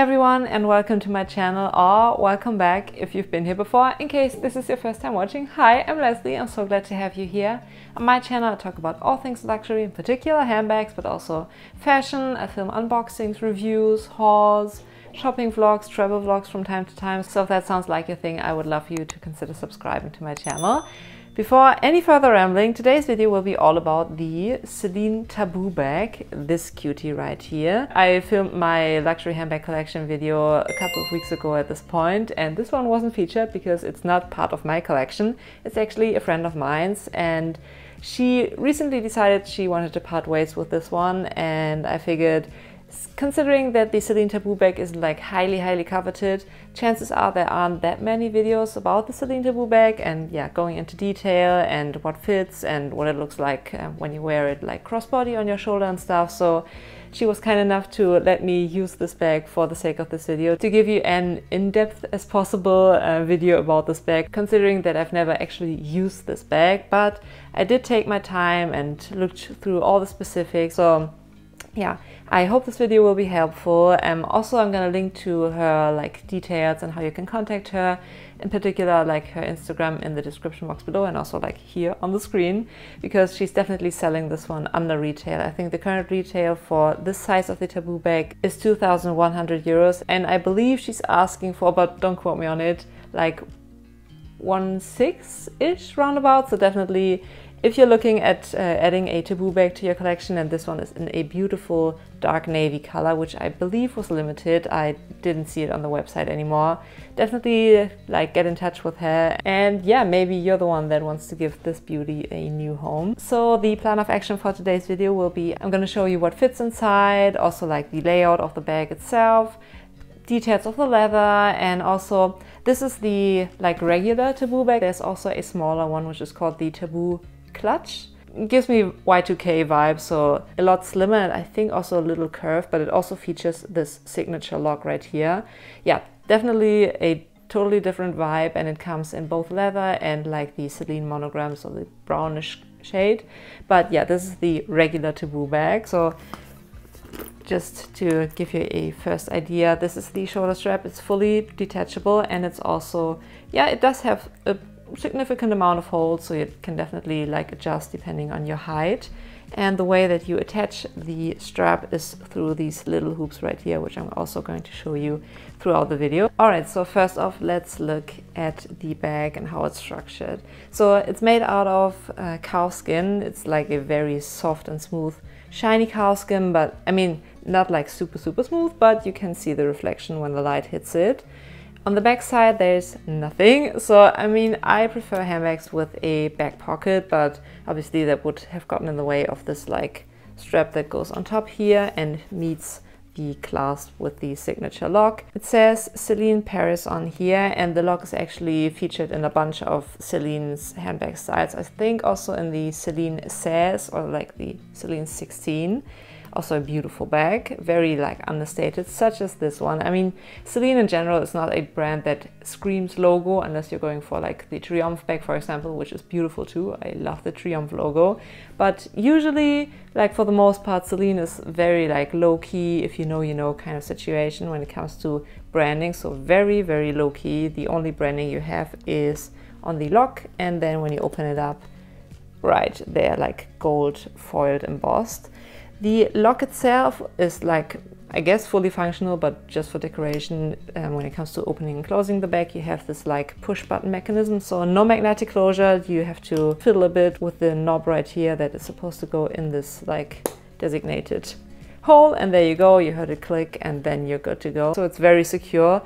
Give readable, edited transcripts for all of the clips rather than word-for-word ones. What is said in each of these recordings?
everyone, and welcome to my channel, or welcome back if you've been here before. In case this is your first time watching, hi, I'm Leslie. I'm so glad to have you here. On my channel I talk about all things luxury, in particular handbags, but also fashion. I film unboxings, reviews, hauls, shopping vlogs, travel vlogs from time to time. So if that sounds like your thing, I would love you to consider subscribing to my channel. Before any further rambling, today's video will be all about the CELINE Tabou bag, this cutie right here. I filmed my luxury handbag collection video a couple of weeks ago at this point, and this one wasn't featured because it's not part of my collection. It's actually a friend of mine's, and she recently decided she wanted to part ways with this one, and I figured, considering that the CELINE Tabou bag is like highly coveted, chances are there aren't that many videos about the CELINE Tabou bag and yeah, going into detail and what fits and what it looks like when you wear it like crossbody on your shoulder and stuff. So she was kind enough to let me use this bag for the sake of this video to give you an in-depth as possible video about this bag, considering that I've never actually used this bag, but I did take my time and looked through all the specifics. So yeah, I hope this video will be helpful. Also, I'm gonna link to her like details and how you can contact her, in particular like her Instagram, in the description box below, and also like here on the screen, because she's definitely selling this one under retail. I think the current retail for this size of the Tabou bag is 2,100 euros, and I believe she's asking for, but don't quote me on it, like 1.6-ish roundabout. So definitely, if you're looking at adding a Tabou bag to your collection, and this one is in a beautiful dark navy color, which I believe was limited, I didn't see it on the website anymore, definitely like get in touch with her, and yeah, maybe you're the one that wants to give this beauty a new home. So the plan of action for today's video will be, I'm going to show you what fits inside, also like the layout of the bag itself, details of the leather, and also this is the like regular Tabou bag. There's also a smaller one which is called the Tabou Clutch. It gives me Y2K vibes, so a lot slimmer and I think also a little curved, but it also features this signature lock right here. Yeah, definitely a totally different vibe, and it comes in both leather and like the CELINE monogram, so the brownish shade. But yeah, this is the regular Tabou bag. So just to give you a first idea, this is the shoulder strap. It's fully detachable, and it's also, yeah, it does have a significant amount of holes, so you can definitely like adjust depending on your height. And the way that you attach the strap is through these little hoops right here, which I'm also going to show you throughout the video. Alright, so first off, let's look at the bag and how it's structured. So it's made out of cow skin. It's like a very soft and smooth, shiny cow skin, but I mean, not like super smooth, but you can see the reflection when the light hits it. On the back side, there's nothing. So, I mean, I prefer handbags with a back pocket, but obviously that would have gotten in the way of this like strap that goes on top here and meets the clasp with the signature lock. It says CELINE Paris on here, and the lock is actually featured in a bunch of CELINE's handbag styles. I think also in the CELINE 16 or like the CELINE 16. Also a beautiful bag, very like understated, such as this one. I mean, CELINE in general is not a brand that screams logo, unless you're going for like the Triomphe bag, for example, which is beautiful too. I love the Triomphe logo. But usually, like for the most part, CELINE is very like low-key, if you know kind of situation when it comes to branding. So very low-key. The only branding you have is on the lock, and then when you open it up, right there, like gold foiled embossed. The lock itself is like, I guess, fully functional, but just for decoration. When it comes to opening and closing the bag, you have this like push button mechanism. So no magnetic closure. You have to fiddle a bit with the knob right here that is supposed to go in this like designated hole. And there you go, you heard it click, and then you're good to go. So it's very secure.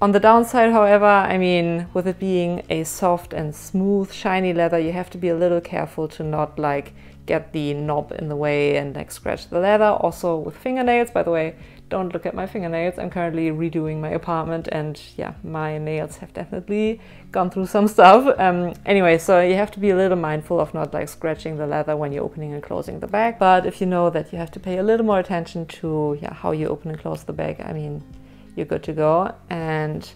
On the downside, however, I mean, with it being a soft and smooth, shiny leather, you have to be a little careful to not like get the knob in the way and like scratch the leather. Also with fingernails, by the way, don't look at my fingernails. I'm currently redoing my apartment, and yeah, my nails have definitely gone through some stuff. Anyway, so you have to be a little mindful of not like scratching the leather when you're opening and closing the bag. But if you know that you have to pay a little more attention to how you open and close the bag, I mean, you're good to go. And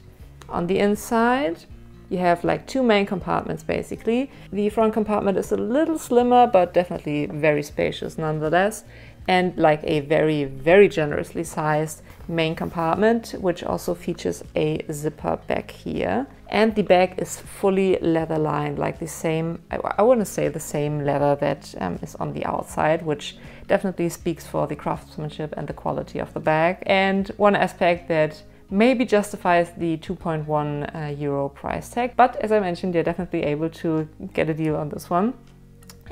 on the inside, You have like two main compartments basically. The front compartment is a little slimmer, but definitely very spacious nonetheless. And like a very, very generously sized main compartment, which also features a zipper back here. And the bag is fully leather lined, like the same, I want to say the same leather that is on the outside, which definitely speaks for the craftsmanship and the quality of the bag. And one aspect that maybe justifies the 2.1 euro price tag, but as I mentioned, you're definitely able to get a deal on this one.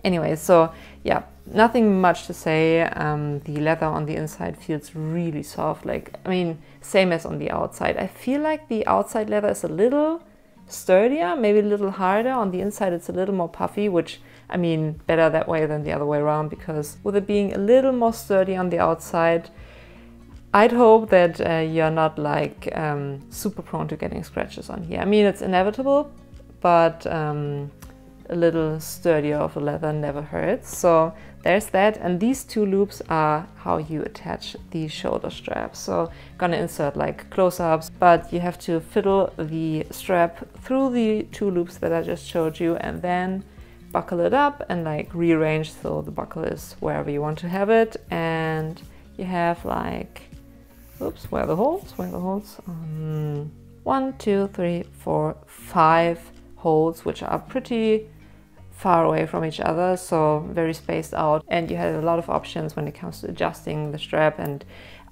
Anyway, so yeah, nothing much to say. The leather on the inside feels really soft, like, I mean, same as on the outside. I feel like the outside leather is a little sturdier, maybe a little harder. On the inside it's a little more puffy, which, I mean, better that way than the other way around, because with it being a little more sturdy on the outside, I'd hope that you're not like super prone to getting scratches on here. I mean, it's inevitable, but a little sturdier of a leather never hurts. So there's that, and these two loops are how you attach the shoulder straps. So I'm gonna insert like close-ups, but you have to fiddle the strap through the two loops that I just showed you, and then buckle it up and like rearrange so the buckle is wherever you want to have it. And you have like, oops, where are the holes? 1, 2, 3, 4, 5 holes, which are pretty far away from each other, so very spaced out, and you have a lot of options when it comes to adjusting the strap. And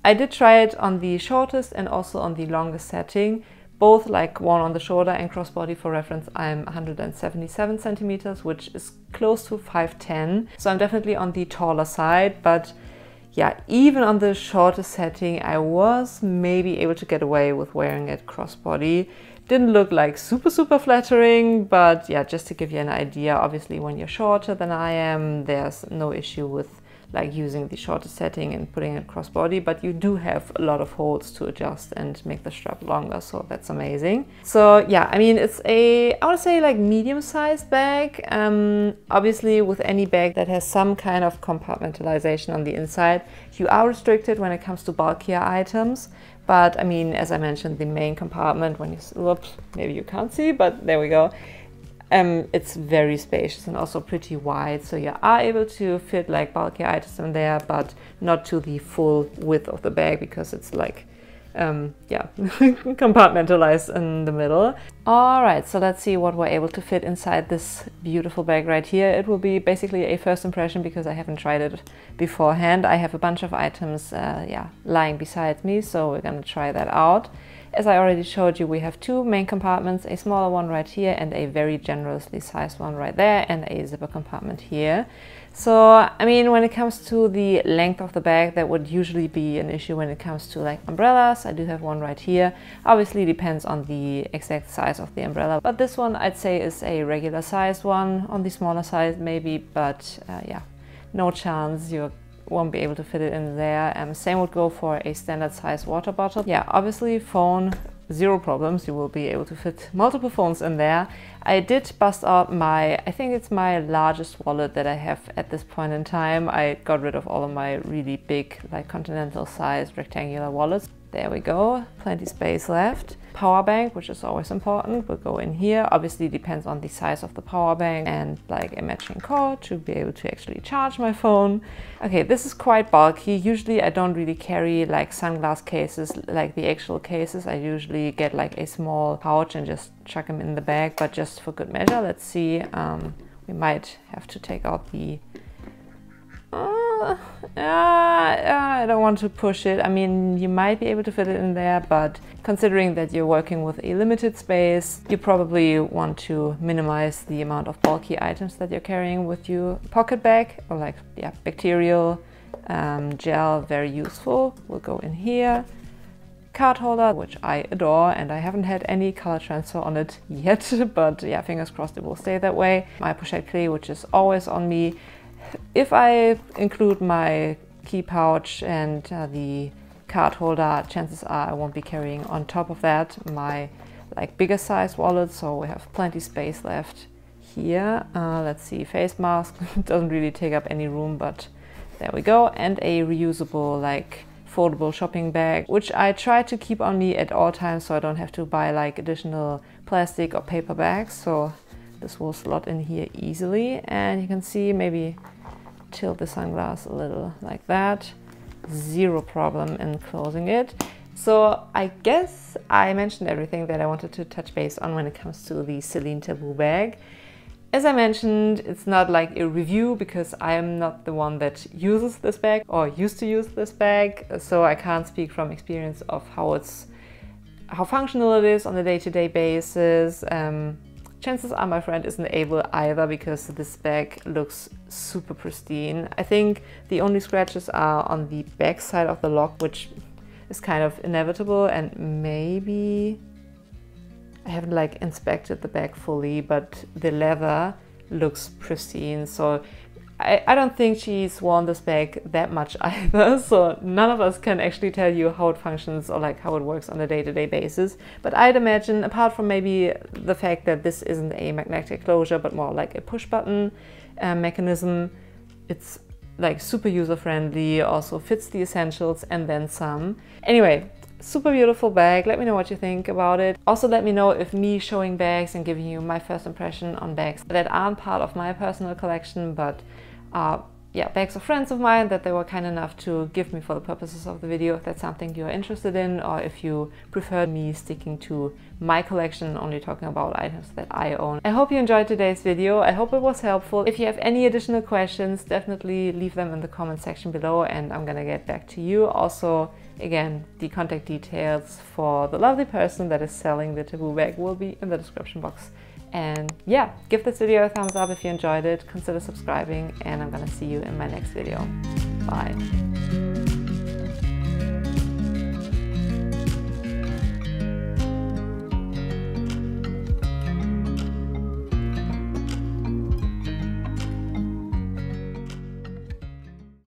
I did try it on the shortest and also on the longest setting, both like one on the shoulder and crossbody. For reference, I'm 177 centimeters, which is close to 5'10", so I'm definitely on the taller side. But yeah, even on the shortest setting, I was maybe able to get away with wearing it crossbody. Didn't look like super flattering, but yeah, just to give you an idea, obviously when you're shorter than I am, there's no issue with like using the shortest setting and putting it crossbody, but you do have a lot of holes to adjust and make the strap longer, so that's amazing. So yeah, I mean, it's a, I want to say like medium-sized bag. Obviously with any bag that has some kind of compartmentalization on the inside, you are restricted when it comes to bulkier items. But I mean, as I mentioned, the main compartment, when you, whoops, maybe you can't see, but there we go. It's very spacious and also pretty wide, so you are able to fit like bulky items in there, but not to the full width of the bag, because it's like, yeah, compartmentalized in the middle. All right, so let's see what we're able to fit inside this beautiful bag right here. It will be basically a first impression because I haven't tried it beforehand. I have a bunch of items, yeah, lying beside me, so we're gonna try that out. As I already showed you, we have two main compartments, a smaller one right here and a very generously sized one right there, and a zipper compartment here. So, I mean, when it comes to the length of the bag, that would usually be an issue when it comes to like umbrellas. I do have one right here. Obviously depends on the exact size of the umbrella, but this one I'd say is a regular sized one, on the smaller side maybe, but yeah, no chance you won't be able to fit it in there. Same would go for a standard size water bottle. Yeah, obviously phone, zero problems. You will be able to fit multiple phones in there. I did bust out my, I think it's my largest wallet that I have at this point in time. I got rid of all of my really big, like continental sized rectangular wallets. There we go, plenty space left. Power bank, which is always important, will go in here. Obviously depends on the size of the power bank, and like a matching cord to be able to actually charge my phone. Okay, this is quite bulky. Usually I don't really carry like sunglass cases, like the actual cases. I usually get like a small pouch and just chuck them in the bag, but just for good measure, let's see. We might have to take out the I don't want to push it. I mean, you might be able to fit it in there, but considering that you're working with a limited space, you probably want to minimize the amount of bulky items that you're carrying with you. Pocket bag, or like, yeah, bacterial gel, very useful, will go in here. Card holder, which I adore, and I haven't had any color transfer on it yet, but yeah, fingers crossed it will stay that way. My pochette clé, which is always on me. If I include my key pouch and the card holder, chances are I won't be carrying on top of that my like bigger size wallet, so we have plenty space left here. Let's see, face mask doesn't really take up any room, but there we go. And a reusable like foldable shopping bag, which I try to keep on me at all times so I don't have to buy like additional plastic or paper bags. So this will slot in here easily, and you can see, maybe tilt the sunglass a little like that. Zero problem in closing it. So I guess I mentioned everything that I wanted to touch base on when it comes to the CELINE Tabou bag. As I mentioned, it's not like a review because I am not the one that uses this bag or used to use this bag, so I can't speak from experience of how functional it is on a day-to-day basis. Chances are my friend isn't able either, because this bag looks super pristine. I think the only scratches are on the back side of the lock, which is kind of inevitable, and maybe I haven't like inspected the bag fully, but the leather looks pristine. So I don't think she's worn this bag that much either, so none of us can actually tell you how it functions or like how it works on a day-to-day basis. But I'd imagine, apart from maybe the fact that this isn't a magnetic closure but more like a push button mechanism, it's like super user-friendly, also fits the essentials and then some. Anyway, super beautiful bag. Let me know what you think about it. Also let me know if me showing bags and giving you my first impression on bags that aren't part of my personal collection but yeah, bags of friends of mine that they were kind enough to give me for the purposes of the video, if that's something you're interested in, or if you prefer me sticking to my collection and only talking about items that I own. I hope you enjoyed today's video. I hope it was helpful. If you have any additional questions, definitely leave them in the comment section below and I'm gonna get back to you. Also, again, the contact details for the lovely person that is selling the Tabou bag will be in the description box. And yeah, give this video a thumbs up if you enjoyed it, consider subscribing, and I'm gonna see you in my next video. Bye.